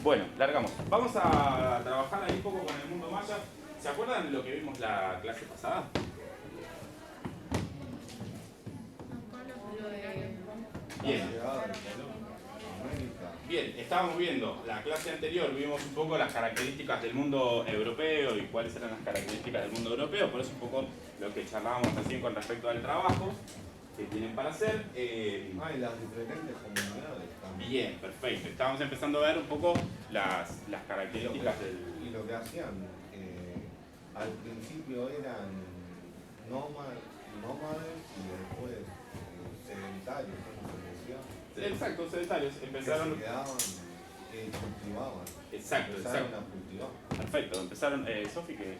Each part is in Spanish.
Bueno, largamos. Vamos a trabajar ahí un poco con el mundo maya. ¿Se acuerdan de lo que vimos la clase pasada? Bien. Bien, estábamos viendo la clase anterior, vimos un poco las características del mundo europeo y cuáles eran las características del mundo europeo, por eso un poco lo que charlábamos recién con respecto al trabajo que tienen para hacer. Y las diferentes comunidades también. Bien, perfecto. Estábamos empezando a ver un poco las características y lo que hacían, al principio eran nómades y después sedentarios, como se decía. Exacto, sedentarios. Empezaron. Que se quedaban, cultivaban. Exacto, Empezaron exacto. a cultivar. Perfecto, empezaron. Sofi, que.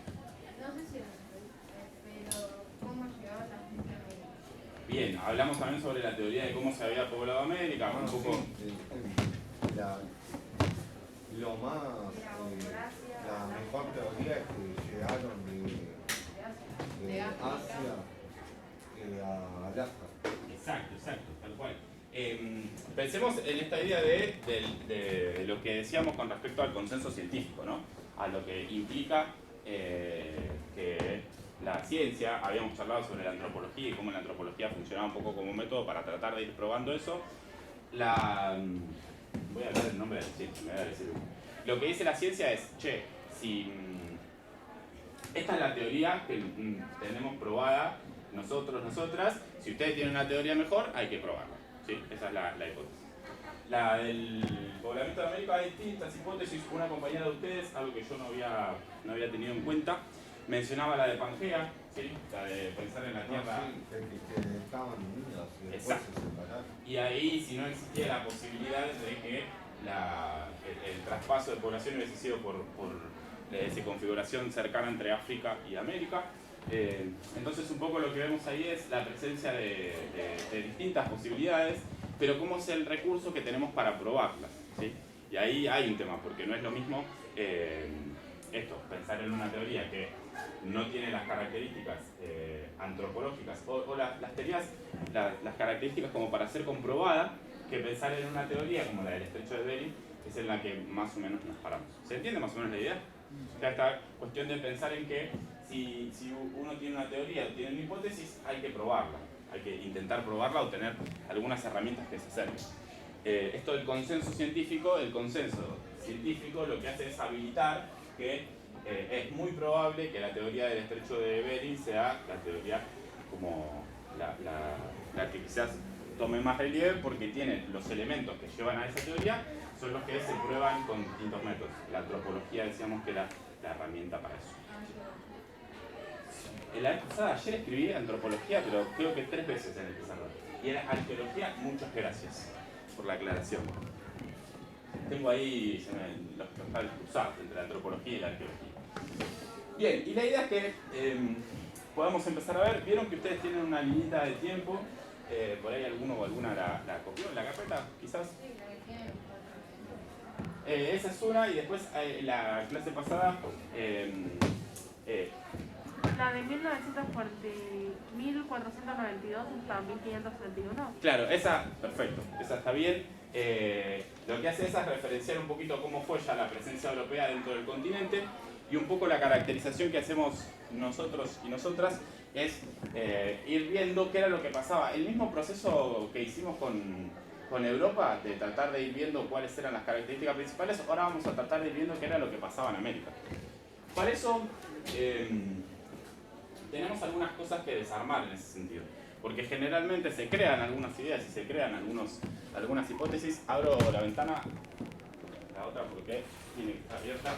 No sé si pero ¿cómo llegaba la gente a América? Bien, hablamos también sobre la teoría de cómo se había poblado América, un poco. Sí, lo más, la mejor teoría es que llegaron de Asia a Alaska. Exacto, tal cual. Pensemos en esta idea de lo que decíamos con respecto al consenso científico, ¿no? A lo que implica que la ciencia, habíamos charlado sobre la antropología y cómo la antropología funcionaba un poco como método para tratar de ir probando eso. Voy a hablar del nombre de la ciencia, me voy a decir. Lo que dice la ciencia es, che, si esta es la teoría que tenemos probada nosotros, nosotras, si ustedes tienen una teoría mejor, hay que probarla. ¿Sí? Esa es la hipótesis. La del poblamiento de América, hay distintas hipótesis. Una compañera de ustedes, algo que yo no había tenido en cuenta, mencionaba la de Pangea, ¿sí? La de pensar en la Tierra. Sí, que estaban unidas y después Exacto. se separaron. Y ahí, si no existía la posibilidad de que el traspaso de población hubiese sido por esa configuración cercana entre África y América. Entonces un poco lo que vemos ahí es la presencia de distintas posibilidades, pero cómo es el recurso que tenemos para probarlas, ¿sí? Y ahí hay un tema, porque no es lo mismo pensar en una teoría que no tiene las características antropológicas o las teorías, las características como para ser comprobada, que pensar en una teoría como la del estrecho de Bering, que es en la que más o menos nos paramos. ¿Se entiende más o menos la idea? Ya está cuestión de pensar en que si uno tiene una teoría o tiene una hipótesis, hay que probarla, hay que intentar probarla o tener algunas herramientas que se acerquen. Esto del consenso científico, lo que hace es habilitar que es muy probable que la teoría del estrecho de Bering sea la teoría como la que quizás tome más relieve, porque tiene los elementos que llevan a esa teoría, son los que se prueban con distintos métodos. La antropología decíamos que era la herramienta para eso. En la vez pasada, ayer escribí antropología, pero creo que 3 veces en el pizarrón. Y era arqueología, muchas gracias por la aclaración. Tengo ahí los cables cruzados entre la antropología y la arqueología. Bien, y la idea es que podamos empezar a ver. Vieron que ustedes tienen una limitita de tiempo. Por ahí alguno o alguna la copió en la carpeta, quizás. Sí, la que tiene. Esa es una, y después la clase pasada. La de 1492 hasta 1571. Claro, esa, perfecto, esa está bien. Lo que hace esa es referenciar un poquito cómo fue ya la presencia europea dentro del continente, y un poco la caracterización que hacemos nosotros y nosotras es ir viendo qué era lo que pasaba. El mismo proceso que hicimos con Europa, de tratar de ir viendo cuáles eran las características principales, ahora vamos a tratar de ir viendo qué era lo que pasaba en América. Para eso tenemos algunas cosas que desarmar en ese sentido, porque generalmente se crean algunas ideas y se crean algunas hipótesis. Abro la ventana, la otra porque tiene que estar abierta.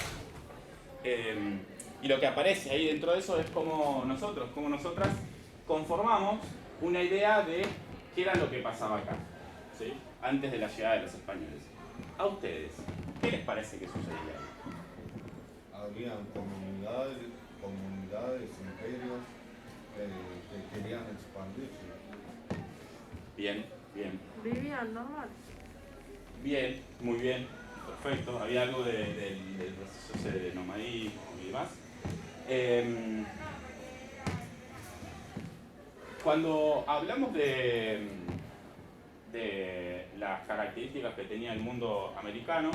Y lo que aparece ahí dentro de eso es cómo nosotros, cómo nosotras conformamos una idea de qué era lo que pasaba acá, ¿sí? Antes de la llegada de los españoles. A ustedes, ¿qué les parece que sucedía ahí? Habían comunidades, imperios que querían expandirse. Bien, bien. Vivían normal. Bien, muy bien, perfecto. Había algo del proceso de nomadismo y demás. Cuando hablamos de las características que tenía el mundo americano,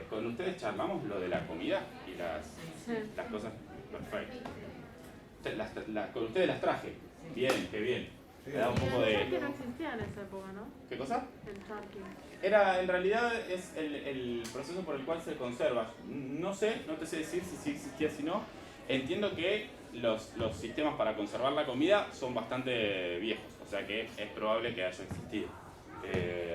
con ustedes charlamos lo de la comida y Sí. las cosas. Perfecto. Con ustedes las traje. Bien, qué bien. Sí. Me da un poco El de. turkey no existía en esa época, ¿no? ¿Qué cosa? El turkey. En realidad es el proceso por el cual se conserva. No sé, no te sé decir si sí existía, si no. Entiendo que los sistemas para conservar la comida son bastante viejos, o sea que es probable que haya existido.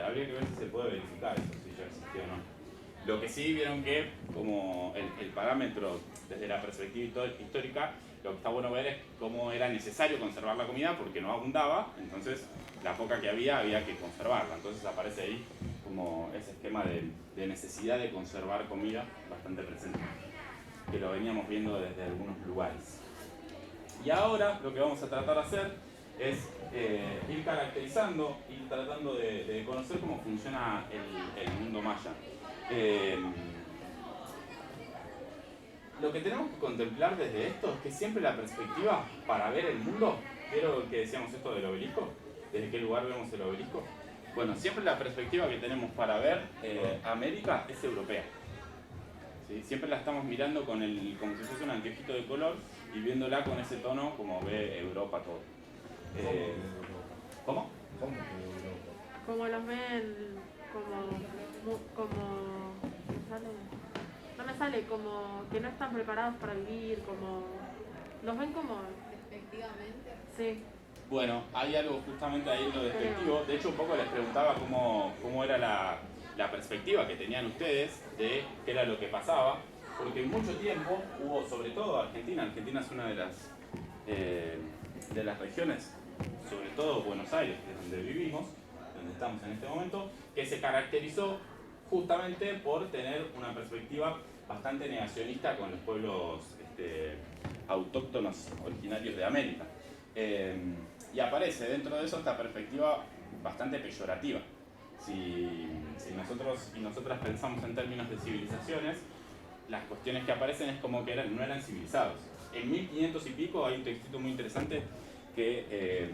Habría que ver si se puede verificar eso, si ya existió o no. Lo que sí vieron que, como el parámetro desde la perspectiva histórica, lo que está bueno ver es cómo era necesario conservar la comida porque no abundaba, entonces la poca que había que conservarla. Entonces aparece ahí como ese esquema de necesidad de conservar comida bastante presente, que lo veníamos viendo desde algunos lugares. Y ahora lo que vamos a tratar de hacer es ir caracterizando, ir tratando de conocer cómo funciona el mundo maya. Lo que tenemos que contemplar desde esto es que siempre la perspectiva para ver el mundo, ¿vieron que decíamos esto del obelisco? ¿Desde qué lugar vemos el obelisco? Bueno, siempre la perspectiva que tenemos para ver América es europea. ¿Sí? Siempre la estamos mirando como si fuese un anteojito de color y viéndola con ese tono como ve Europa todo. ¿Cómo? ¿Cómo que Europa? Como los ven, no me sale, como que no están preparados para vivir, como, los ven como, Efectivamente. sí, Bueno, hay algo justamente ahí en lo despectivo. De hecho, un poco les preguntaba cómo era la perspectiva que tenían ustedes de qué era lo que pasaba, porque mucho tiempo hubo, sobre todo Argentina es una de las regiones, sobre todo Buenos Aires, que es donde vivimos, donde estamos en este momento, que se caracterizó justamente por tener una perspectiva bastante negacionista con los pueblos autóctonos originarios de América. Y aparece dentro de eso esta perspectiva bastante peyorativa. Si nosotros y nosotras pensamos en términos de civilizaciones, las cuestiones que aparecen es como que no eran civilizados. En 1500 y pico hay un textito muy interesante que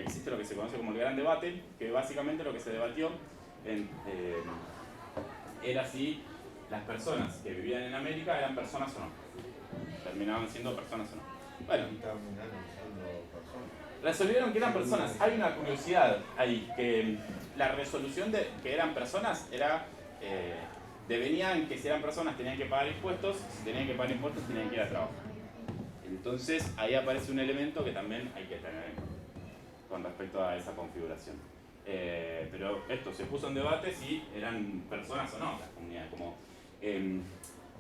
existe lo que se conoce como el Gran Debate, que básicamente lo que se debatió era si las personas que vivían en América eran personas o no. Terminaban siendo personas o no. Bueno, Terminaron siendo personas. resolvieron que eran personas. Hay una curiosidad ahí, que la resolución de que eran personas era devenía en que si eran personas tenían que pagar impuestos, si tenían que pagar impuestos tenían que ir a trabajar. Entonces ahí aparece un elemento que también hay que tener en cuenta con respecto a esa configuración. Pero esto se puso en debate si eran personas o no las comunidades, como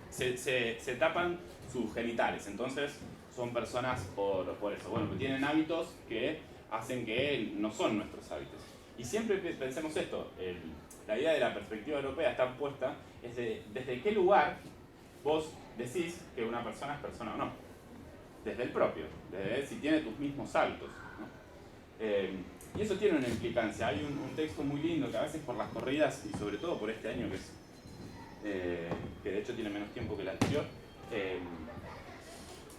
se tapan sus genitales, entonces son personas por eso. Bueno, tienen hábitos que hacen que no son nuestros hábitos. Y siempre pensemos esto, la idea de la perspectiva europea está puesta es desde qué lugar vos decís que una persona es persona o no. Desde el propio, desde si tiene tus mismos hábitos, ¿no? Y eso tiene una implicancia. Hay un texto muy lindo que a veces por las corridas, y sobre todo por este año que de hecho tiene menos tiempo que el anterior,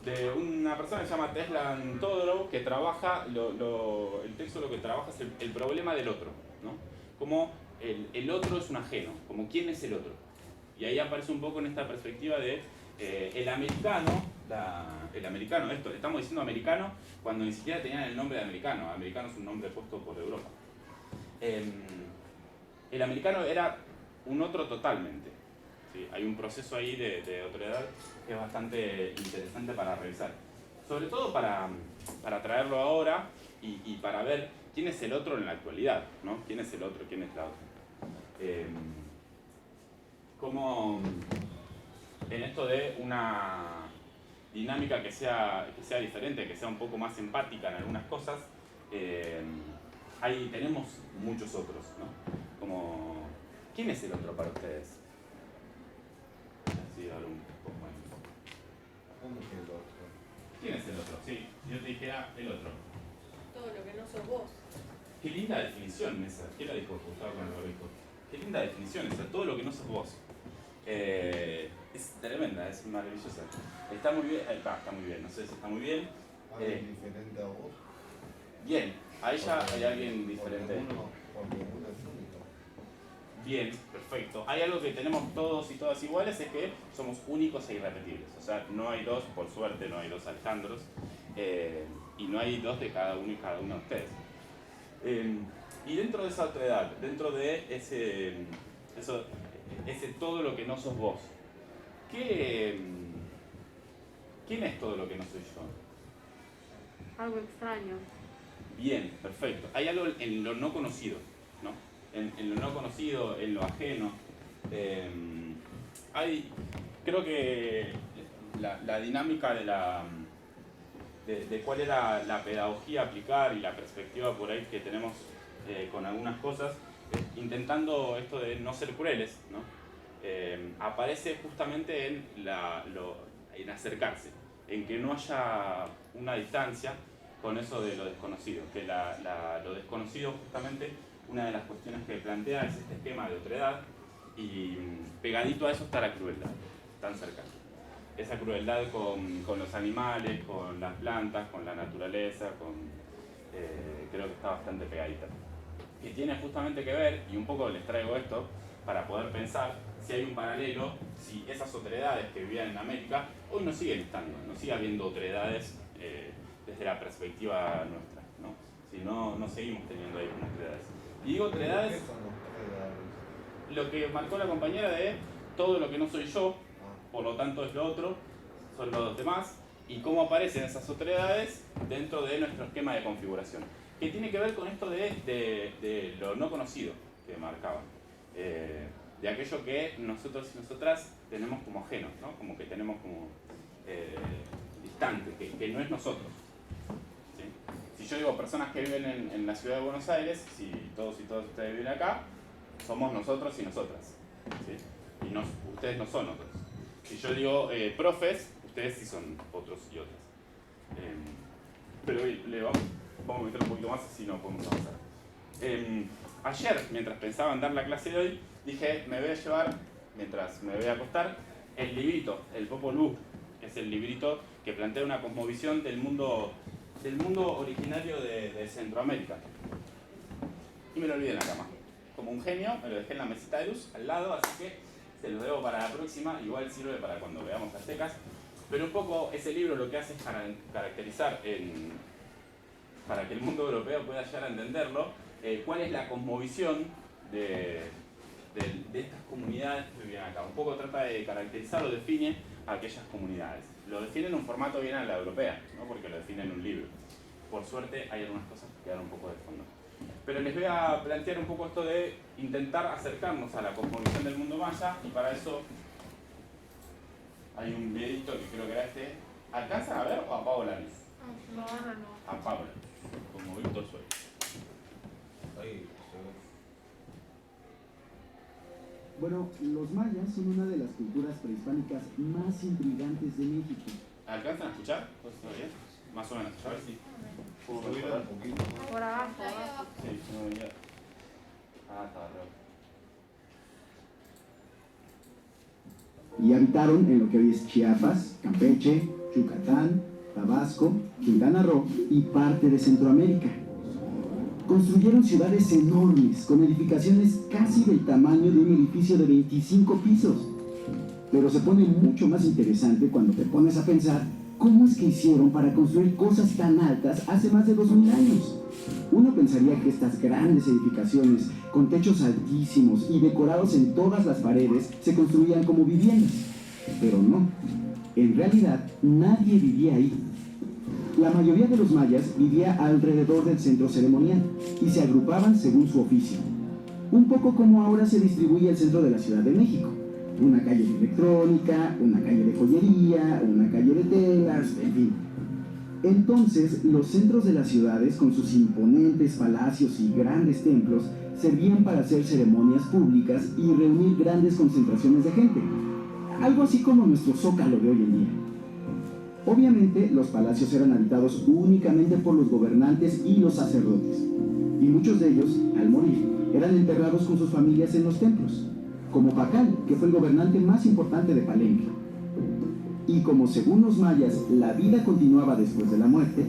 de una persona que se llama Teslan Todorov, que trabaja, el texto lo que trabaja es el problema del otro, ¿no? Como el otro es un ajeno, como quién es el otro. Y ahí aparece un poco en esta perspectiva de el americano, estamos diciendo americano cuando ni siquiera tenían el nombre de americano. Americano es un nombre puesto por Europa. El americano era un otro totalmente. ¿Sí? Hay un proceso ahí de otredad que es bastante interesante para revisar. Sobre todo para traerlo ahora y para ver quién es el otro en la actualidad, ¿no? ¿Quién es el otro? ¿Quién es la otra? Como en esto de una dinámica que sea diferente, que sea un poco más empática en algunas cosas, ahí tenemos muchos otros, ¿no? Como, ¿quién es el otro para ustedes? Así, ahora un poco más. ¿Cómo que el otro? ¿Quién es el otro? Sí, si yo te dijera el otro. Todo lo que no sos vos. Qué linda definición esa. ¿Qué la dijo Gustavo con el barbijo? Qué linda definición esa, todo lo que no sos vos. Es tremenda, es maravillosa. Está muy bien, está muy bien, no sé si está muy bien. ¿Alguien diferente a vos? Bien, a ella hay alguien diferente. Porque uno es único. Bien, perfecto. Hay algo que tenemos todos y todas iguales, es que somos únicos e irrepetibles. O sea, no hay dos, por suerte, no hay dos Alejandros, y no hay dos de cada uno y cada uno de ustedes. Y dentro de esa otredad, dentro de ese todo lo que no sos vos, ¿quién es todo lo que no soy yo? Algo extraño. Bien, perfecto. Hay algo en lo no conocido, ¿no? En lo no conocido, en lo ajeno. Creo que la dinámica de cuál era la pedagogía a aplicar y la perspectiva por ahí que tenemos con algunas cosas, intentando esto de no ser crueles, ¿no? Aparece justamente en acercarse, en que no haya una distancia con eso de lo desconocido, que lo desconocido justamente, una de las cuestiones que plantea es este esquema de otredad, y pegadito a eso está la crueldad, tan cercana. Esa crueldad con los animales, con las plantas, con la naturaleza, creo que está bastante pegadita. Que tiene justamente que ver, y un poco les traigo esto, para poder pensar si hay un paralelo, si esas otredades que vivían en América, hoy no siguen estando, no sigue habiendo otredades desde la perspectiva nuestra, ¿no? Si no seguimos teniendo ahí unas otredades. Y digo otredades, ¿Qué son los otredades? lo que marcó la compañera de todo lo que no soy yo, por lo tanto es lo otro, son los demás, y cómo aparecen esas otredades dentro de nuestro esquema de configuración, que tiene que ver con esto de lo no conocido que marcaban, de aquello que nosotros y nosotras tenemos como ajenos, ¿no? Como que tenemos como distante, que no es nosotros. ¿Sí? Si yo digo personas que viven en la ciudad de Buenos Aires, si todos y todas ustedes viven acá, somos nosotros y nosotras, ¿sí? Y ustedes no son otros. Si yo digo profes, ustedes sí son otros y otras. Pero vamos a meter un poquito más, así no podemos avanzar. Ayer, mientras pensaba en dar la clase de hoy, dije, me voy a llevar, mientras me voy a acostar, el librito, el Popol Vuh. Es el librito que plantea una cosmovisión del mundo originario de Centroamérica. Y me lo olvidé en la cama. Como un genio, me lo dejé en la mesita de luz, al lado, así que se lo debo para la próxima, igual sirve para cuando veamos aztecas. Pero un poco ese libro lo que hace es caracterizar, para que el mundo europeo pueda llegar a entenderlo, cuál es la cosmovisión de estas comunidades que vivían acá. Un poco trata de caracterizar o define a aquellas comunidades. Lo define en un formato bien a la europea, ¿no? Porque lo define en un libro. Por suerte hay algunas cosas que quedan un poco de fondo. Pero les voy a plantear un poco esto de intentar acercarnos a la cosmovisión del mundo maya, y para eso hay un videito que creo que era este. ¿Alcanzan a ver o apago la luz? No, ahora no. Apago la luz, como Víctor suele. Ahí se ve. Bueno, los mayas son una de las culturas prehispánicas más intrigantes de México. ¿Alcanzan a escuchar? ¿Todo bien? Más o menos, a ver si puedo Subir mejorar. un poquito más. Por abajo, abajo. Sí, no venía. Estaba raro. Y habitaron en lo que hoy es Chiapas, Campeche, Yucatán, Tabasco, Quintana Roo y parte de Centroamérica. Construyeron ciudades enormes, con edificaciones casi del tamaño de un edificio de 25 pisos. Pero se pone mucho más interesante cuando te pones a pensar cómo es que hicieron para construir cosas tan altas hace más de 2000 años. Uno pensaría que estas grandes edificaciones, con techos altísimos y decorados en todas las paredes, se construían como viviendas. Pero no, en realidad nadie vivía ahí. La mayoría de los mayas vivía alrededor del centro ceremonial y se agrupaban según su oficio. Un poco como ahora se distribuye el centro de la Ciudad de México. Una calle de electrónica, una calle de joyería, una calle de telas, en fin. Entonces, los centros de las ciudades, con sus imponentes palacios y grandes templos, servían para hacer ceremonias públicas y reunir grandes concentraciones de gente. Algo así como nuestro Zócalo de hoy en día. Obviamente, los palacios eran habitados únicamente por los gobernantes y los sacerdotes. Y muchos de ellos, al morir, eran enterrados con sus familias en los templos. Como Pacal, que fue el gobernante más importante de Palenque. Y como según los mayas la vida continuaba después de la muerte,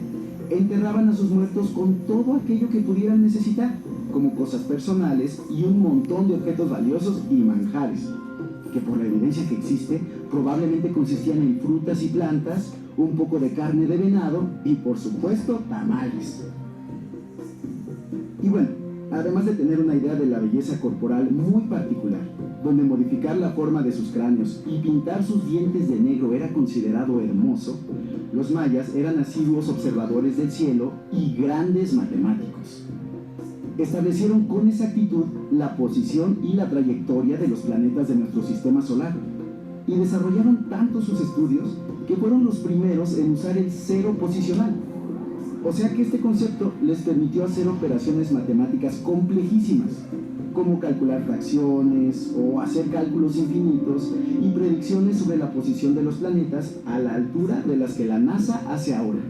enterraban a sus muertos con todo aquello que pudieran necesitar, como cosas personales y un montón de objetos valiosos y manjares, que por la evidencia que existe, probablemente consistían en frutas y plantas, un poco de carne de venado y, por supuesto, tamales. Y bueno, además de tener una idea de la belleza corporal muy particular, donde modificar la forma de sus cráneos y pintar sus dientes de negro era considerado hermoso, los mayas eran asiduos observadores del cielo y grandes matemáticos. Establecieron con exactitud la posición y la trayectoria de los planetas de nuestro sistema solar y desarrollaron tanto sus estudios que fueron los primeros en usar el cero posicional. O sea que este concepto les permitió hacer operaciones matemáticas complejísimas, como calcular fracciones o hacer cálculos infinitos y predicciones sobre la posición de los planetas a la altura de las que la NASA hace ahora.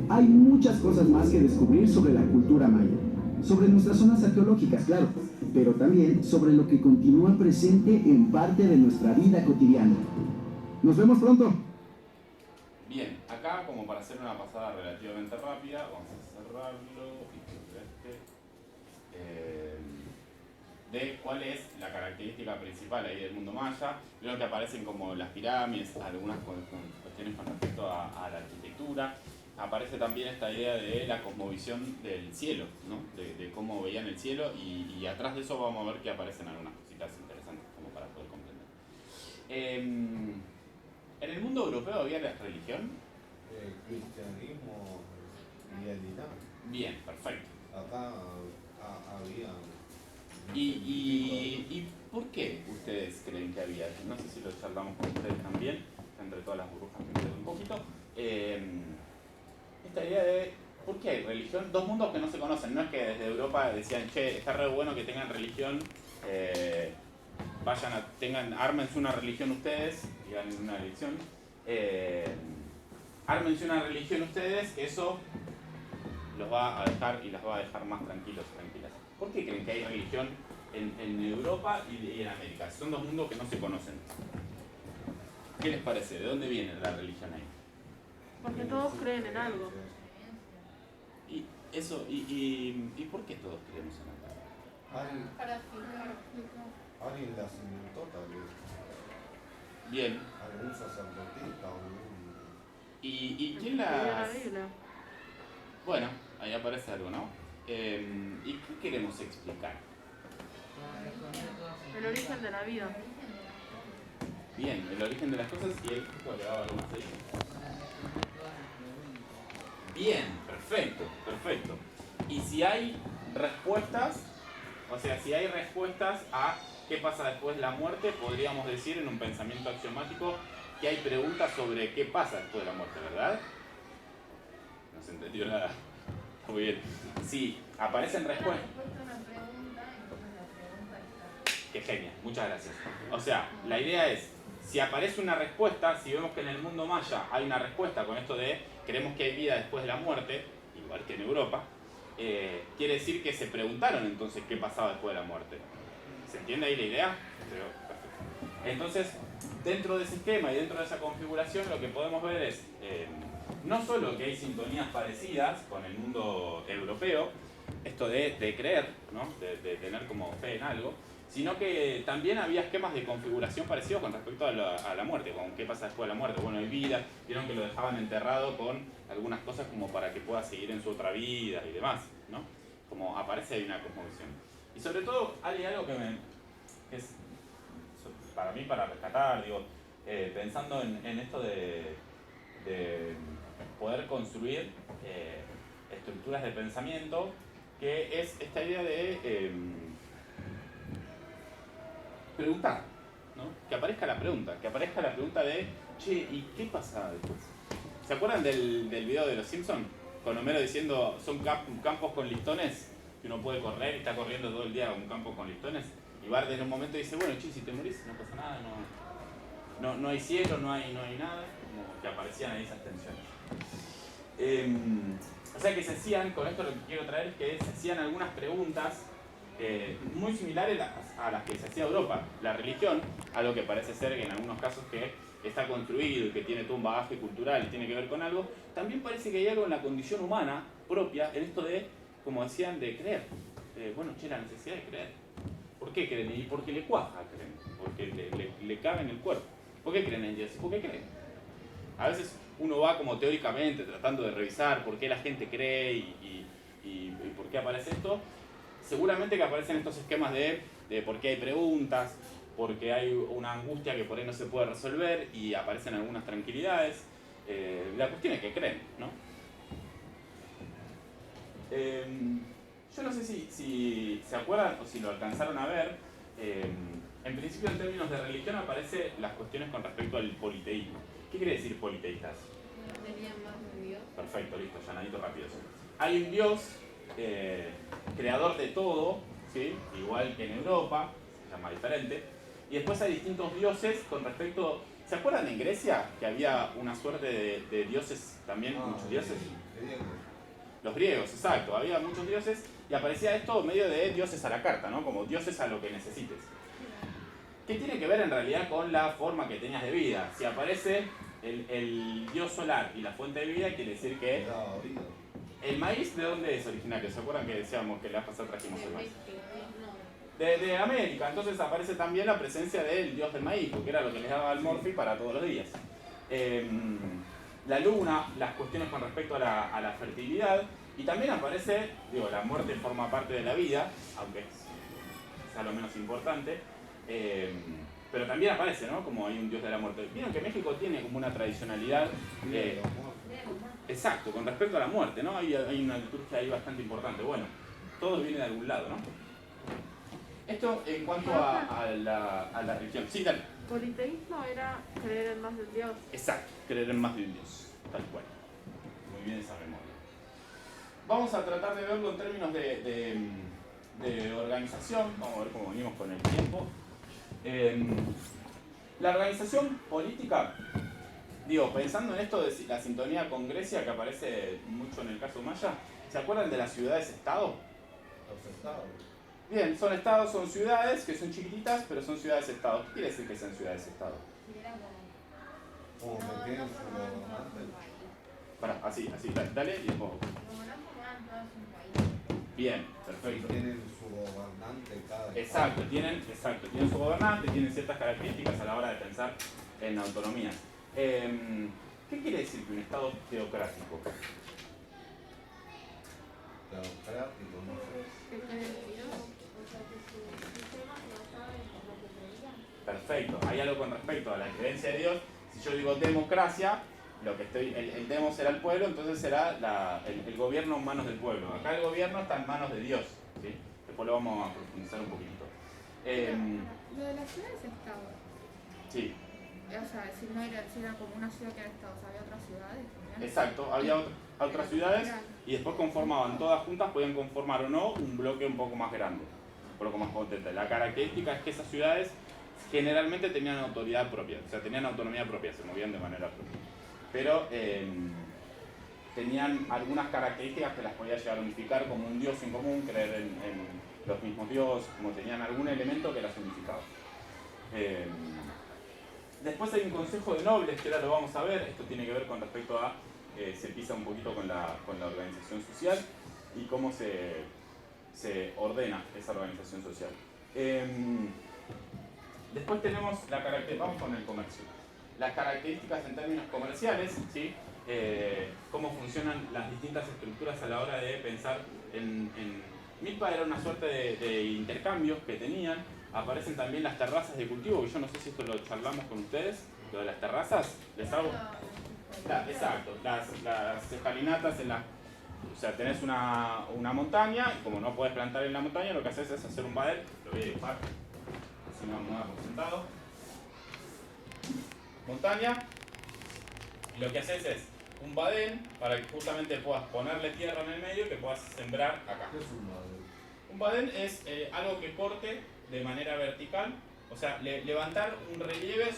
Hay muchas cosas más que descubrir sobre la cultura maya, sobre nuestras zonas arqueológicas, claro, pero también sobre lo que continúa presente en parte de nuestra vida cotidiana. Nos vemos pronto. Bien, acá como para hacer una pasada relativamente rápida, vamos a cerrarlo y creo que de cuál es la característica principal ahí del mundo maya. Vieron que aparecen como las pirámides, algunas cuestiones con respecto a la arquitectura. Aparece también esta idea de la cosmovisión del cielo, ¿no? De cómo veían el cielo y atrás de eso vamos a ver que aparecen algunas cositas interesantes como para poder comprender. ¿En el mundo europeo había la religión? Cristianismo y el Islam. Bien, perfecto. Acá había... ¿Y por qué ustedes creen que había? No sé si lo charlamos con ustedes también, entre todas las burbujas que me un poquito. Esta idea de ¿por qué hay religión? Dos mundos que no se conocen. No es que desde Europa decían, che, está re bueno que tengan religión, ármense una religión ustedes, y ganen una elección. Ármense una religión ustedes, eso los va a dejar y las va a dejar más tranquilos y tranquilas. ¿Por qué creen que hay religión en Europa y en América? Son dos mundos que no se conocen. ¿Qué les parece? ¿De dónde viene la religión ahí? Porque todos creen en algo. ¿Y por qué todos creemos en algo? Para explicar. Alguien las inventó tal vez. Bien. Algún sacerdotista o algún... ¿Y quién La las...? Biblia. Bueno, ahí aparece algo, ¿no? ¿Y qué queremos explicar? El origen de la vida. Bien, el origen de las cosas y el justo le daba algo más ahí. Bien, perfecto, perfecto. Y si hay respuestas, o sea, si hay respuestas a qué pasa después de la muerte, podríamos decir en un pensamiento axiomático que hay preguntas sobre qué pasa después de la muerte, ¿verdad? No se entendió nada. Muy bien. Sí, aparecen respuestas. Qué genial, muchas gracias. O sea, la idea es, si aparece una respuesta, si vemos que en el mundo maya hay una respuesta con esto de creemos que hay vida después de la muerte, igual que en Europa, quiere decir que se preguntaron entonces qué pasaba después de la muerte. ¿Se entiende ahí la idea? Perfecto. Entonces, dentro de ese esquema y dentro de esa configuración, lo que podemos ver es no solo que hay sintonías parecidas con el mundo europeo, esto de creer, ¿no? de tener como fe en algo, sino que también había esquemas de configuración parecidos con respecto a la muerte, con qué pasa después de la muerte. Bueno, hay vida, vieron que lo dejaban enterrado con algunas cosas como para que pueda seguir en su otra vida y demás, ¿no? Como aparece ahí una cosmovisión. Y sobre todo hay algo que es para mí para rescatar, digo, pensando en esto de poder construir estructuras de pensamiento, que es esta idea de preguntar, ¿no? Que aparezca la pregunta de, che, ¿y qué pasa después? ¿Se acuerdan del video de los Simpsons? Con Homero diciendo, son campos con listones, que uno puede correr y está corriendo todo el día con un campo con listones, y Bart en un momento dice, bueno, che, si te morís no pasa nada, no hay cielo, no hay nada, como que aparecían ahí esas tensiones. O sea que se hacían, con esto lo que quiero traer es que se hacían algunas preguntas muy similares a las que se hacía Europa. La religión, algo que parece ser que en algunos casos que está construido y que tiene todo un bagaje cultural y tiene que ver con algo, también parece que hay algo en la condición humana propia, en esto de, como decían, de creer. bueno, che, la necesidad de creer. ¿Por qué creen? Y porque le cuaja creen, porque le cabe en el cuerpo. ¿Por qué creen en Dios? ¿Por qué creen? A veces uno va como teóricamente tratando de revisar por qué la gente cree y por qué aparece esto. Seguramente que aparecen estos esquemas de por qué hay preguntas, porque hay una angustia que por ahí no se puede resolver y aparecen algunas tranquilidades. La cuestión es que creen, ¿no? Yo no sé si se acuerdan o si lo alcanzaron a ver. En principio, en términos de religión, aparecen las cuestiones con respecto al politeísmo. ¿Qué quiere decir politeístas? Tenían más de Dios. Perfecto, listo, llanadito rápido. Hay un Dios creador de todo, ¿sí? Igual que en Europa, se llama diferente. Y después hay distintos dioses con respecto... ¿Se acuerdan en Grecia que había una suerte de dioses también? Muchos dioses. Los griegos, exacto. Había muchos dioses y aparecía esto medio de dioses a la carta, ¿no? Como dioses a lo que necesites. ¿Qué tiene que ver en realidad con la forma que tenías de vida? Si aparece el dios solar y la fuente de vida, quiere decir que... ¿El maíz de dónde es originario? ¿Se acuerdan que decíamos que la vez pasada trajimos el maíz? De América. Entonces aparece también la presencia del dios del maíz, porque era lo que les daba el Morphy para todos los días. La luna, las cuestiones con respecto a la fertilidad, y también aparece, digo, la muerte forma parte de la vida, aunque es a lo menos importante, pero también aparece, ¿no? Como hay un dios de la muerte. Vieron que México tiene como una tradicionalidad, exacto, con respecto a la muerte, ¿no? Hay una liturgia ahí bastante importante. Bueno, todo viene de algún lado, ¿no? Esto en cuanto a la religión. Sí, dale. Politeísmo era creer en más de un Dios. Exacto, creer en más de un Dios, tal cual. Muy bien esa memoria. Vamos a tratar de verlo en términos de organización. Vamos a ver cómo venimos con el tiempo. La organización política, digo, pensando en esto de la sintonía con Grecia, que aparece mucho en el caso Maya, ¿se acuerdan de las ciudades-estado? Los estados. Bien, son estados, son ciudades que son chiquititas, pero son ciudades-estado. ¿Qué quiere decir que sean ciudades-estado? Como que tienen su gobernante. Pará, así, dale y después. Bien, perfecto. Tienen su gobernante cada Exacto, tienen su gobernante, tienen ciertas características a la hora de pensar en autonomías. ¿Qué quiere decir que un estado teocrático? Teocrático, no sé. Perfecto, hay algo con respecto a la creencia de Dios. Si yo digo democracia, lo que el demo será el pueblo, entonces será el gobierno en manos del pueblo. Acá el gobierno está en manos de Dios, ¿sí? Después lo vamos a profundizar un poquitito. Lo de las ciudades-estado. Sí. O sea, si era como una ciudad que era estado, o sea, había otras ciudades también. Exacto, había otras ciudades y después conformaban todas juntas, podían conformar o no un bloque un poco más grande, un poco más potente. La característica es que esas ciudades generalmente tenían autoridad propia, o sea, tenían autonomía propia, se movían de manera propia. Pero tenían algunas características que las podía llegar a unificar, como un dios en común, creer en los mismos dioses, como tenían algún elemento que las unificaba. Después hay un consejo de nobles, que ahora lo vamos a ver. Esto tiene que ver con respecto a, se pisa un poquito con la organización social y cómo se ordena esa organización social. Después tenemos vamos con el comercio. Las características en términos comerciales, ¿sí? Cómo funcionan las distintas estructuras a la hora de pensar en Milpa era una suerte de intercambios que tenían. Aparecen también las terrazas de cultivo, que yo no sé si esto lo charlamos con ustedes, lo de las terrazas. ¿Les hago? Exacto, las escalinatas o sea, tenés una montaña, y como no podés plantar en la montaña, lo que haces es hacer un badel. Lo voy a dibujar, así no vamos a dar por sentado. Montaña, y lo que haces es un badel para que justamente puedas ponerle tierra en el medio y que puedas sembrar acá. ¿Qué es un badel? Un badel es algo que corte de manera vertical, o sea, levantar un relieve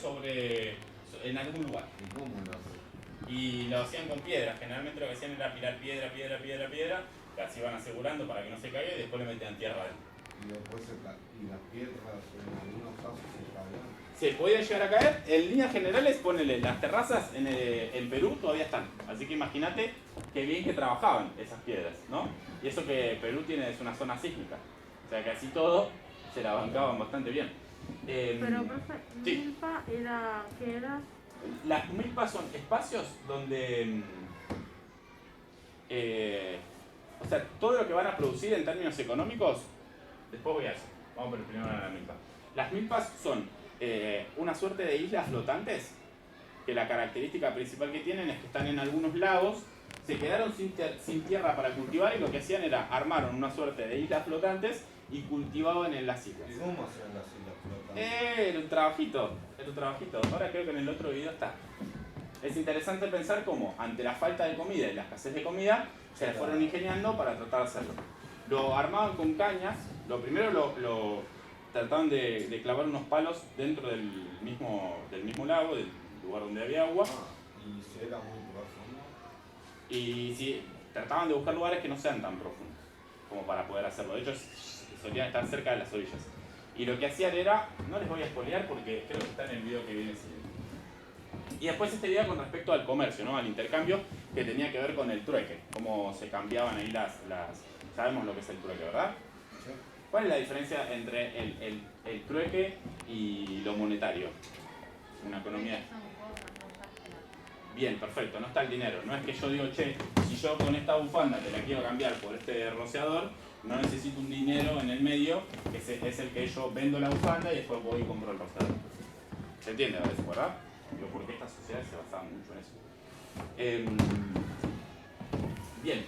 en algún lugar. ¿Y cómo lo hacen? Y lo hacían con piedras, generalmente lo que hacían era tirar piedra, que así iban asegurando para que no se caiga y después le metían tierra adentro. Y después y las piedras en algunos casos se caían. Se podían llegar a caer, en líneas generales, ponele, las terrazas en Perú todavía están, así que imagínate qué bien que trabajaban esas piedras, ¿no? Y eso que Perú tiene es una zona sísmica. O sea que así todo se la bancaban bastante bien. Pero, profe, sí. milpa era, ¿qué era? Las milpas son espacios donde, o sea, todo lo que van a producir en términos económicos, después voy a eso. Vamos primero a la milpa. Las milpas son una suerte de islas flotantes, que la característica principal que tienen es que están en algunos lagos, se quedaron sin tierra para cultivar y lo que hacían era armaron una suerte de islas flotantes y cultivaban en las islas. ¿Y cómo hacían las islas flotantes? Era un trabajito, era un trabajito. Ahora creo que en el otro video está. Es interesante pensar cómo, ante la falta de comida y la escasez de comida, se las fueron ingeniando para tratar de hacerlo. Lo armaban con cañas, lo primero lo trataban de clavar unos palos dentro del mismo lago, del lugar donde había agua. ¿Y si era muy profundo? Y sí, trataban de buscar lugares que no sean tan profundos como para poder hacerlo. De hecho, solían estar cerca de las orillas. Y lo que hacían era, no les voy a spoilear porque creo que está en el video que viene siguiente. Y después este video con respecto al comercio, ¿no? Al intercambio, que tenía que ver con el trueque, cómo se cambiaban ahí las... Sabemos lo que es el trueque, ¿verdad? Sí. ¿Cuál es la diferencia entre el trueque y lo monetario? Una economía... Bien, perfecto, no está el dinero. No es que yo digo, che, si yo con esta bufanda te la quiero cambiar por este rociador, no necesito un dinero en el medio, que es el que yo vendo la bufanda y después voy y compro el rociador. ¿Se entiende eso, verdad? Digo, porque estas sociedades se basaban mucho en eso. Bien.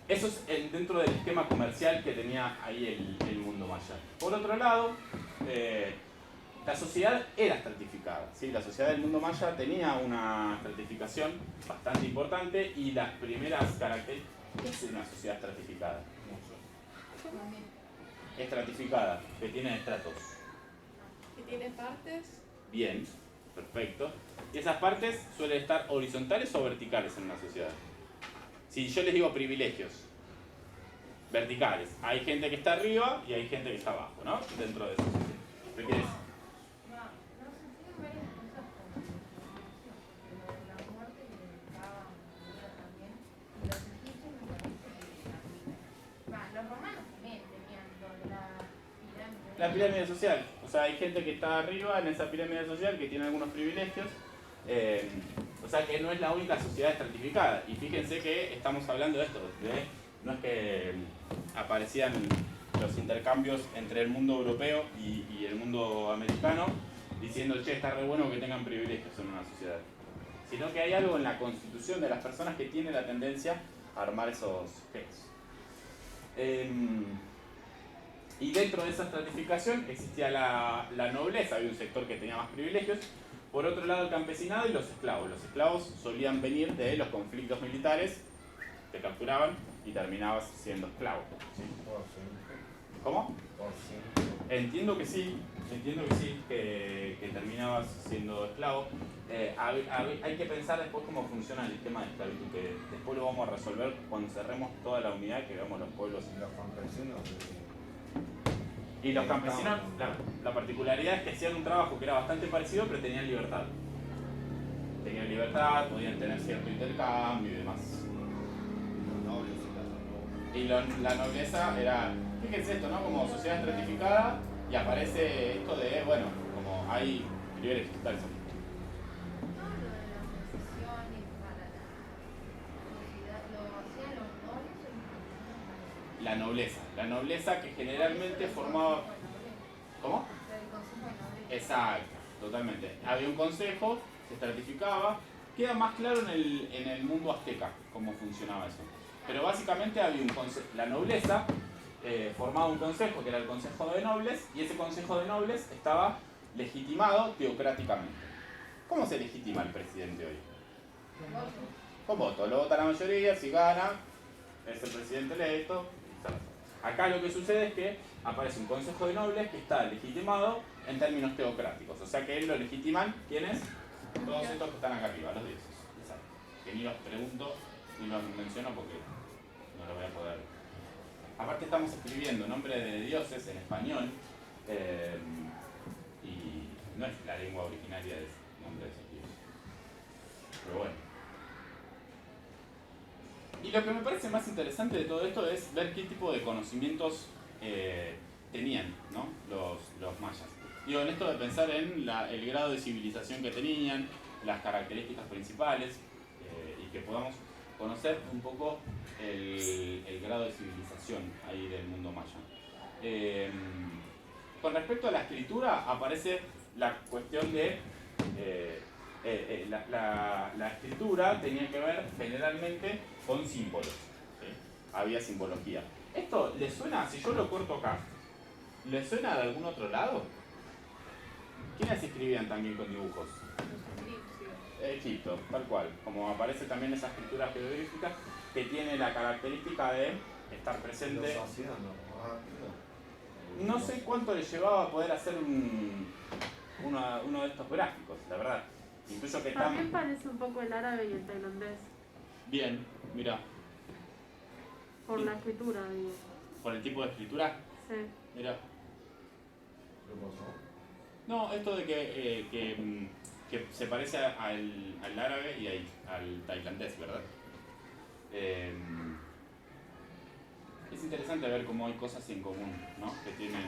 Eso es dentro del esquema comercial que tenía ahí el mundo maya. Por otro lado, la sociedad era estratificada, ¿sí? La sociedad del mundo maya tenía una estratificación bastante importante y las primeras características... ¿Qué es una sociedad estratificada? Estratificada, que tiene estratos. ¿Que tiene partes? Bien, perfecto. Y esas partes suelen estar horizontales o verticales en una sociedad. Si yo les digo privilegios, verticales, hay gente que está arriba y hay gente que está abajo, ¿no? Dentro de eso. ¿Qué quieres? La pirámide social, o sea, hay gente que está arriba en esa pirámide social que tiene algunos privilegios, o sea que no es la única sociedad estratificada. Y fíjense que estamos hablando de esto, no es que aparecían los intercambios entre el mundo europeo y el mundo americano diciendo, che, está re bueno que tengan privilegios en una sociedad, sino que hay algo en la constitución de las personas que tiene la tendencia a armar esos gestos. Y dentro de esa estratificación existía la nobleza, había un sector que tenía más privilegios. Por otro lado el campesinado y los esclavos. Los esclavos solían venir de los conflictos militares, te capturaban y terminabas siendo esclavo. ¿Sí? ¿Cómo? Entiendo que sí, que terminabas siendo esclavo. Hay que pensar después cómo funciona el esquema de esclavitud, que después lo vamos a resolver cuando cerremos toda la unidad, que veamos los pueblos. Los campesinos... Y los campesinos, la particularidad es que hacían un trabajo que era bastante parecido, pero tenían libertad. Tenían libertad, podían tener cierto intercambio y demás. Y la nobleza era, fíjense esto, ¿no? Como sociedad estratificada, y aparece esto de, bueno, como hay privilegios, tal eso. La nobleza que generalmente formaba... ¿Cómo? Exacto, totalmente. Había un consejo, se estratificaba. Queda más claro en el mundo azteca cómo funcionaba eso. Pero básicamente había un consejo. La nobleza formaba un consejo que era el Consejo de Nobles, y ese Consejo de Nobles estaba legitimado teocráticamente. ¿Cómo se legitima el presidente hoy? Con voto. Lo vota la mayoría, si gana, es el presidente electo. Acá lo que sucede es que aparece un consejo de nobles que está legitimado en términos teocráticos. O sea que él lo legitiman, ¿quiénes? Todos estos que están acá arriba, los dioses. Exacto. Que ni los pregunto, ni los menciono porque no lo voy a poder. Aparte estamos escribiendo nombre de dioses en español y no es la lengua originaria del nombre de esos dioses. Pero bueno. Y lo que me parece más interesante de todo esto es ver qué tipo de conocimientos tenían, ¿no? los mayas. Digo, en esto de pensar en el grado de civilización que tenían, las características principales, y que podamos conocer un poco el grado de civilización ahí del mundo maya. Con respecto a la escritura aparece la cuestión de la escritura tenía que ver generalmente con símbolos, ¿sí? Había simbología. ¿Esto le suena, si yo lo corto acá, le suena de algún otro lado? ¿Quiénes escribían también con dibujos? Los egipcios. Egipto, tal cual. Como aparece también esa escritura jeroglífica que tiene la característica de estar presente. Los hacían rápido. No sé cuánto le llevaba a poder hacer uno de estos gráficos, la verdad. Incluso que está... También parece un poco el árabe y el tailandés. Bien, mira. Por la escritura, digo. ¿Por el tipo de escritura? Sí. Mira. ¿Qué pasó? No, esto de que se parece al árabe y al tailandés, ¿verdad? Es interesante ver cómo hay cosas en común, ¿no? Que tienen,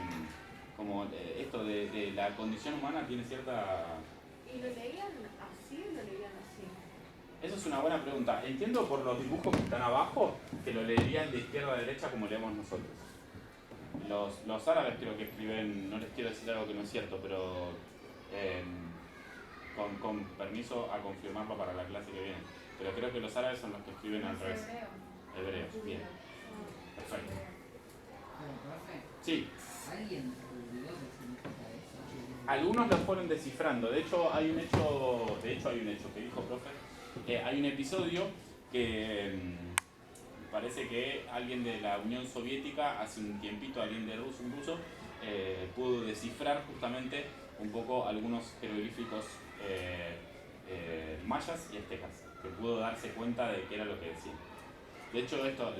como esto de la condición humana tiene cierta... ¿Y lo leían así o lo leían así? Eso es una buena pregunta. Entiendo por los dibujos que están abajo que lo leerían de izquierda a derecha como leemos nosotros. Los árabes creo que escriben, no les quiero decir algo que no es cierto, pero con permiso a confirmarlo para la clase que viene. Pero creo que los árabes son los que escriben al revés. Hebreos, bien. Perfecto. Profe, Sí, ¿alguien olvidó qué significa eso? algunos lo fueron descifrando. De hecho hay un hecho que dijo profe. Hay un episodio que parece que alguien de la Unión Soviética hace un tiempito, un ruso, pudo descifrar justamente un poco algunos jeroglíficos mayas y aztecas, que pudo darse cuenta de qué era lo que decían. De hecho esto,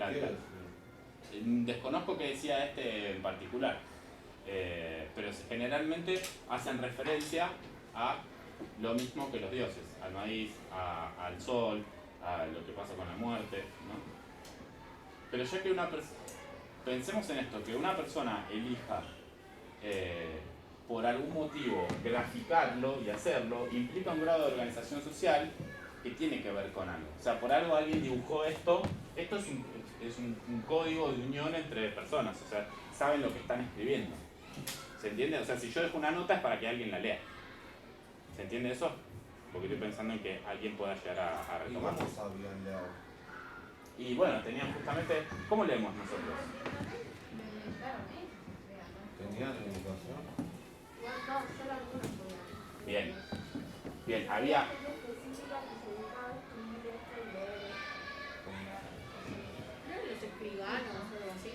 desconozco qué decía este en particular, pero generalmente hacen referencia a lo mismo que los dioses, al maíz, al sol, a lo que pasa con la muerte, ¿no? Pero ya que pensemos en esto, que una persona elija por algún motivo graficarlo y hacerlo, implica un grado de organización social que tiene que ver con algo. O sea, por algo alguien dibujó esto es un código de unión entre personas, o sea, saben lo que están escribiendo. ¿Se entiende? O sea, si yo dejo una nota es para que alguien la lea. ¿Se entiende eso? Porque estoy pensando en que alguien pueda llegar a ¿Y retomar. cómo sabían leer? Y bueno, tenían justamente... ¿Cómo leemos nosotros? ¿Tenían educación? Bien. Bien, había... Creo que los escribanos o algo así.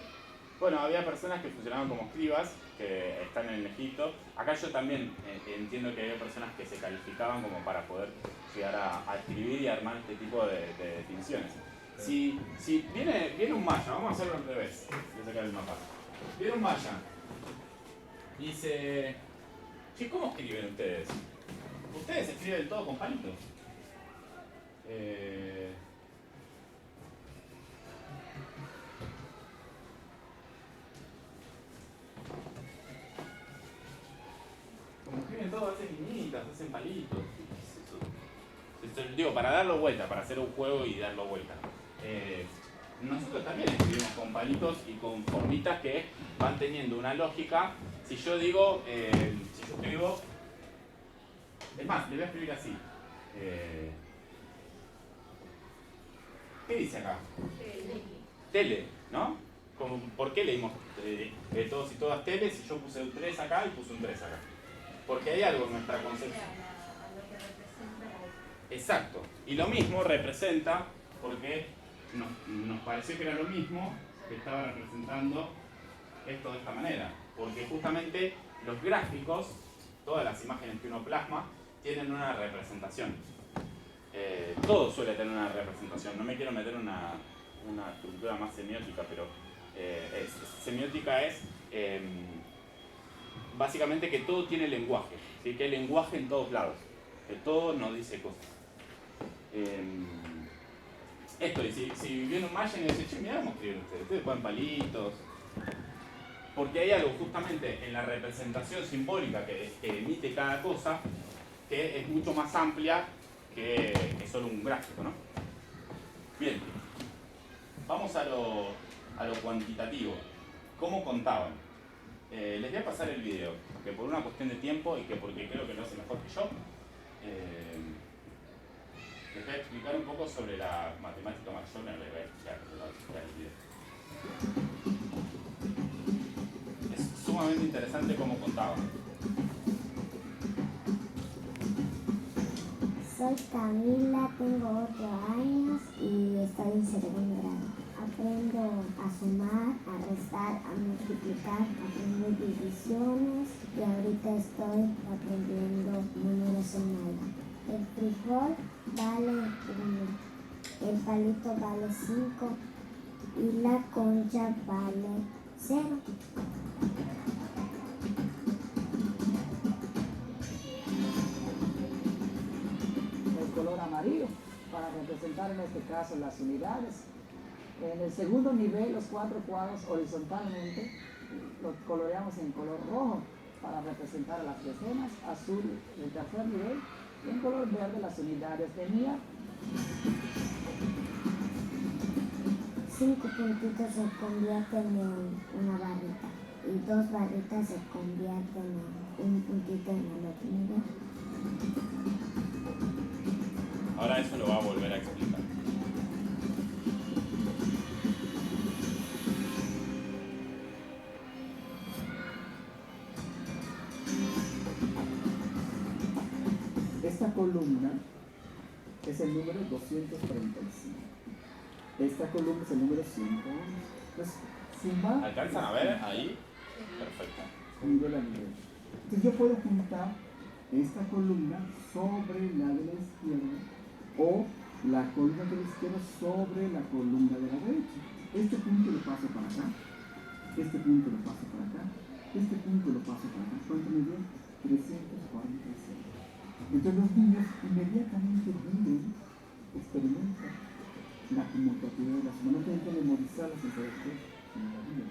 Bueno, había personas que funcionaban como escribas, que están en Egipto. Acá yo también entiendo que había personas que se calificaban como para poder llegar a escribir y armar este tipo de definiciones. Si viene un maya, vamos a hacerlo al revés, voy a sacar el mapa. Viene un maya y dice, che, ¿cómo escriben ustedes? ¿Ustedes escriben todo con palitos? Como escriben todo, hacen linitas, hacen palitos. ¿Qué es eso? Digo, para darlo vuelta, para hacer un juego y darlo vuelta. Nosotros también escribimos con palitos y con formitas que van teniendo una lógica. Si yo digo, si yo escribo, es más, le voy a escribir así. ¿Qué dice acá? Tele, ¿no? ¿Por qué leímos todos y todas tele si yo puse un 3 acá y puse un 3 acá? Porque hay algo en nuestra concepción. Exacto. Y lo mismo representa, porque nos pareció que era lo mismo que estaba representando esto de esta manera. Porque justamente los gráficos, todas las imágenes que uno plasma, tienen una representación. Todo suele tener una representación. No me quiero meter en una estructura más semiótica, pero semiótica es básicamente que todo tiene lenguaje, ¿sí? Que hay lenguaje en todos lados, que todo nos dice cosas. esto, y si viene un maya y dice, che, mirá cómo escriben ustedes ponen palitos. Porque hay algo justamente en la representación simbólica que emite cada cosa que es mucho más amplia que solo un gráfico, ¿no? Bien, vamos a lo cuantitativo. ¿Cómo contaban? Les voy a pasar el video, que por una cuestión de tiempo y que porque creo que lo hace mejor que yo, les voy a explicar un poco sobre la matemática mayor, no les voy a explicar, les voy a explicar el video. Es sumamente interesante cómo contaban. Soy Camila, tengo 8 años y estoy en segundo grado. Aprendo a sumar, a restar, a multiplicar, aprendo divisiones y ahorita estoy aprendiendo números en maya. El frijol vale 1, el palito vale 5 y la concha vale 0. El color amarillo para representar en este caso las unidades. En el segundo nivel, los 4 cuadros horizontalmente los coloreamos en color rojo para representar a las decenas, azul el tercer nivel y en color verde las unidades de mía. 5 puntitos se convierten en una barrita y 2 barritas se convierten en un puntito en el otro nivel. Ahora eso lo va a volver a explicar. Esta columna es el número 235. Esta columna es el número 111. Entonces, sumar... ¿Alcanzan a ver ahí? Perfecto. Nivel a nivel. Entonces yo puedo juntar esta columna sobre la de la izquierda o la columna de la izquierda sobre la columna de la derecha. Este punto lo paso para acá, este punto lo paso para acá, este punto lo paso para acá. ¿Cuánto me dio? 346. Entonces los niños inmediatamente viven, experimentan la conmutativa de la suma. No tienen que memorizarla sin saber qué, sino la viven.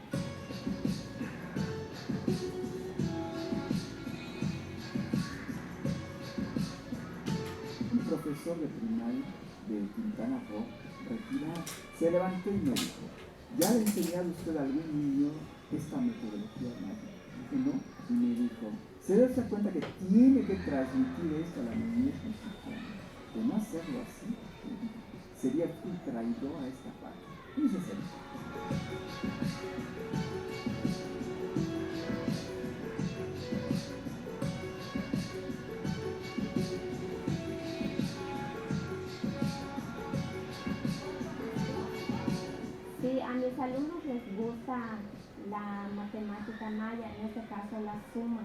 Un profesor de primaria de Quintana Roo, retirado, se levantó y me dijo, ¿ya le ha enseñado usted a algún niño esta metodología mágica? Dije, no, y me dijo, ¿se da cuenta que tiene que transmitir esto a la niñez mexicana? De no hacerlo así, sería un traidor a esta parte. Y eso es eso. Sí, a mis alumnos les gusta la matemática maya, en este caso la suma,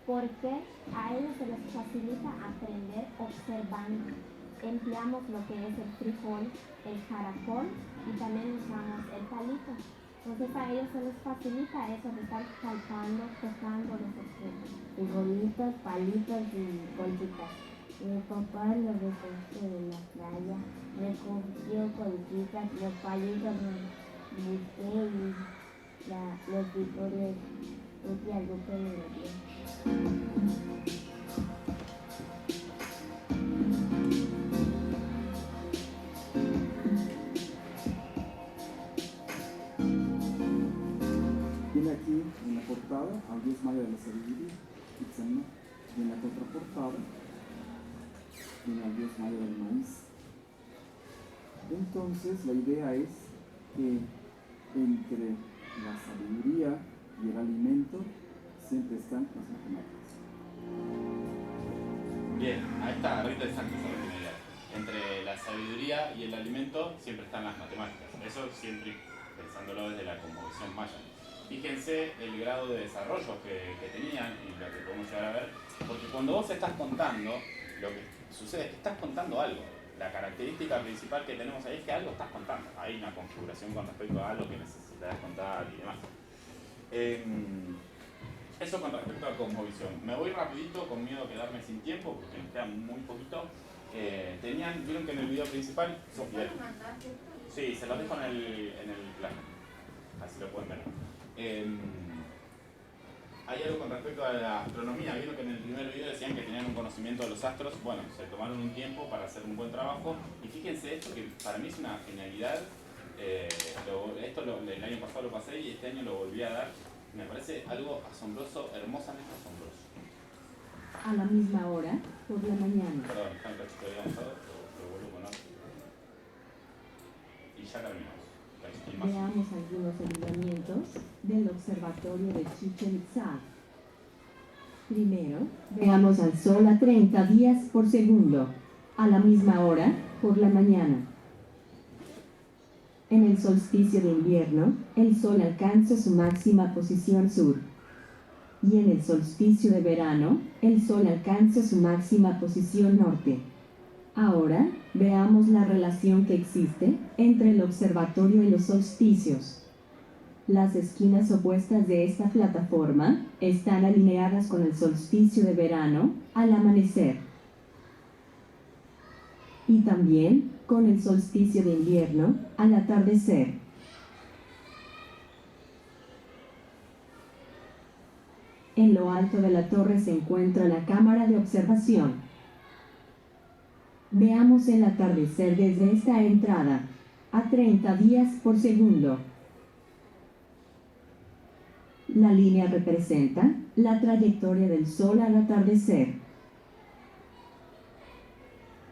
porque a ellos se les facilita aprender observando. Empleamos lo que es el frijol, el caracol y también usamos el palito. Entonces a ellos se les facilita eso de estar saltando, tocando los objetos. Frijolitos, palitos y bolsitas. Mi papá lo recogió de la playa, recogió conchitas, los palitos los busqué y los frijoles, y algo que me lo dio. Viene aquí en la portada al Dios Maya de la Sabiduría, Itzamna, y en la contraportada viene al Dios Maya del Maíz. Entonces la idea es que entre la sabiduría y el alimento siempre están las matemáticas. Bien, ahí está, ahorita exacto, eso es lo que me diría. Entre la sabiduría y el alimento siempre están las matemáticas. Eso siempre pensándolo desde la cosmovisión maya. Fíjense el grado de desarrollo que tenían y lo que podemos llegar a ver, porque cuando vos estás contando, lo que sucede es que estás contando algo. La característica principal que tenemos ahí es que algo estás contando. Hay una configuración con respecto a algo que necesitas contar y demás. Eso con respecto a cosmovisión. Me voy rapidito con miedo a quedarme sin tiempo porque nos queda muy poquito. vieron que en el video principal, ¿Puedes mandar esto? sí, se los dejo en el plano, así lo pueden ver. Hay algo con respecto a la astronomía, vieron que en el primer video decían que tenían un conocimiento de los astros. Bueno, se tomaron un tiempo para hacer un buen trabajo y fíjense esto que para mí es una genialidad. El año pasado lo pasé y este año lo volví a dar. Me parece algo asombroso, hermosamente asombroso. A la misma hora, por la mañana. Perdón, está un cachito de avanzado, lo vuelvo a poner. Y ya terminamos. Veamos algunos lineamientos del observatorio de Chichén Itzá. Primero, veamos al Sol a 30 días por segundo, a la misma hora, por la mañana. En el solsticio de invierno, el Sol alcanza su máxima posición sur. Y en el solsticio de verano, el Sol alcanza su máxima posición norte. Ahora, veamos la relación que existe entre el observatorio y los solsticios. Las esquinas opuestas de esta plataforma están alineadas con el solsticio de verano al amanecer. Y también con el solsticio de invierno al atardecer. En lo alto de la torre se encuentra la cámara de observación. Veamos el atardecer desde esta entrada, a 30 días por segundo. La línea representa la trayectoria del Sol al atardecer.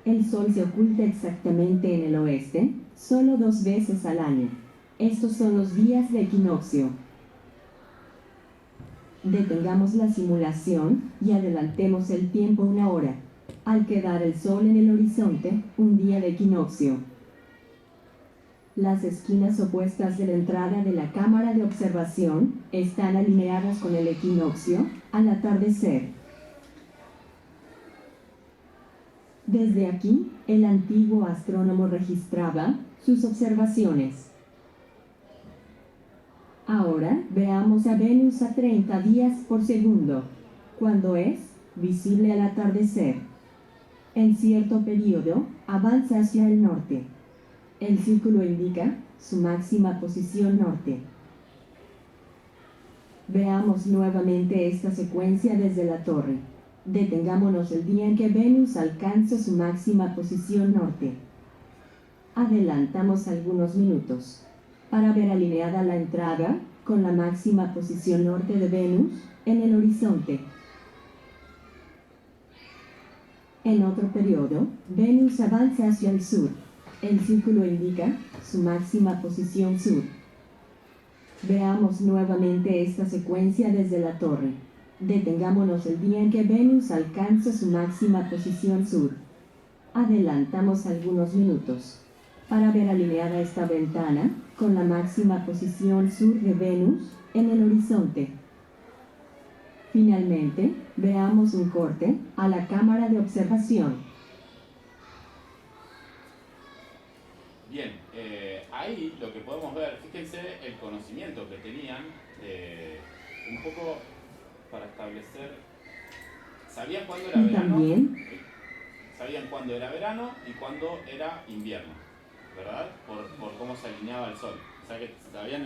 El Sol se oculta exactamente en el oeste, solo 2 veces al año. Estos son los días de equinoccio. Detengamos la simulación y adelantemos el tiempo 1 hora. Al quedar el Sol en el horizonte, un día de equinoccio. Las esquinas opuestas de la entrada de la cámara de observación están alineadas con el equinoccio al atardecer. Desde aquí, el antiguo astrónomo registraba sus observaciones. Ahora veamos a Venus a 30 días por segundo, cuando es visible al atardecer. En cierto periodo, avanza hacia el norte. El círculo indica su máxima posición norte. Veamos nuevamente esta secuencia desde la torre. Detengámonos el día en que Venus alcanza su máxima posición norte. Adelantamos algunos minutos para ver alineada la entrada con la máxima posición norte de Venus en el horizonte. En otro periodo, Venus avanza hacia el sur. El círculo indica su máxima posición sur. Veamos nuevamente esta secuencia desde la torre. Detengámonos el día en que Venus alcanza su máxima posición sur. Adelantamos algunos minutos para ver alineada esta ventana con la máxima posición sur de Venus en el horizonte. Finalmente, veamos un corte a la cámara de observación. Bien, ahí lo que podemos ver, fíjense el conocimiento que tenían, un poco para establecer, sabían cuándo era Y verano, también sabían cuándo era verano y cuándo era invierno, ¿verdad? Por cómo se alineaba el sol. O sea que sabían